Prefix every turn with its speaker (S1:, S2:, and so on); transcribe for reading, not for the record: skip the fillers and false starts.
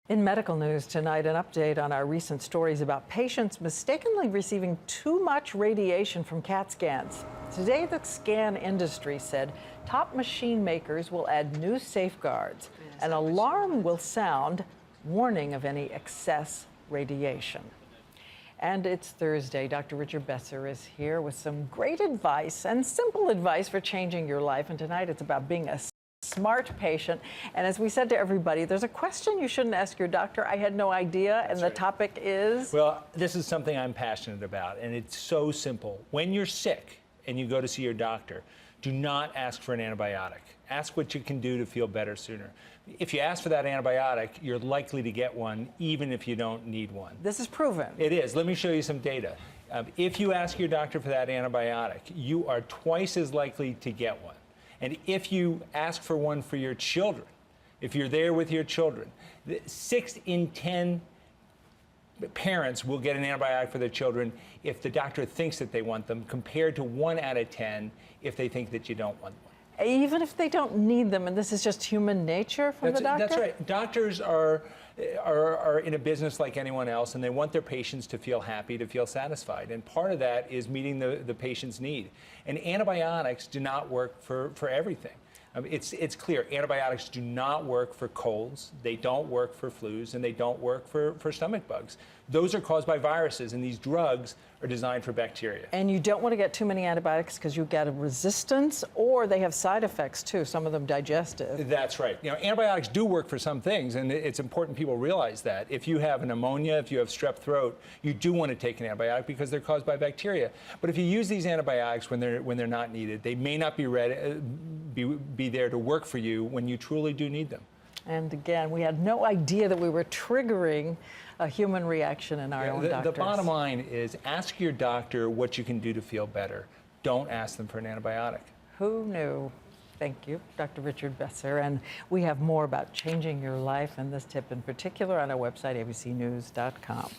S1: In medical news tonight, an update on our recent stories about patients mistakenly receiving too much radiation from CAT scans. Today, the scan industry said top machine makers will add new safeguards. An alarm will sound, warning of any excess radiation. And it's Thursday. Dr. Richard Besser is here with some great advice and simple advice for changing your life. And tonight, it's about being a smart patient. And as we said to everybody, there's a question you shouldn't ask your doctor. I had no idea. And the topic is?
S2: Well, this is something I'm passionate about, and it's so simple. When you're sick and you go to see your doctor, do not ask for an antibiotic. Ask what you can do to feel better sooner. If you ask for that antibiotic, you're likely to get one, even if you don't need one.
S1: This is proven.
S2: It is. Let me show you some data. If you ask your doctor for that antibiotic, you are twice as likely to get one. And if you ask for one for your children, if you're there with your children, 6 in 10 parents will get an antibiotic for their children if the doctor thinks that they want them, compared to 1 out of 10 if they think that you don't want one.
S1: Even if they don't need them, and this is just human nature from the doctor?
S2: That's right. Doctors are in a business like anyone else, and they want their patients to feel happy, to feel satisfied. And part of that is meeting the patient's need. And antibiotics do not work for everything. It's clear. Antibiotics do not work for colds, they don't work for flus, and they don't work for stomach bugs. Those are caused by viruses, and these drugs are designed for bacteria.
S1: And you don't want to get too many antibiotics because you get a resistance, or they have side effects too, some of them digestive.
S2: That's right. You know, antibiotics do work for some things, and it's important people realize that. If you have pneumonia, if you have strep throat, you do want to take an antibiotic because they're caused by bacteria. But if you use these antibiotics when they're not needed, they may not be ready, be there to work for you when you truly do need them.
S1: And again, we had no idea that we were triggering a human reaction in our own doctors.
S2: The bottom line is ask your doctor what you can do to feel better. Don't ask them for an antibiotic.
S1: Who knew? Thank you, Dr. Richard Besser. And we have more about changing your life and this tip in particular on our website, abcnews.com.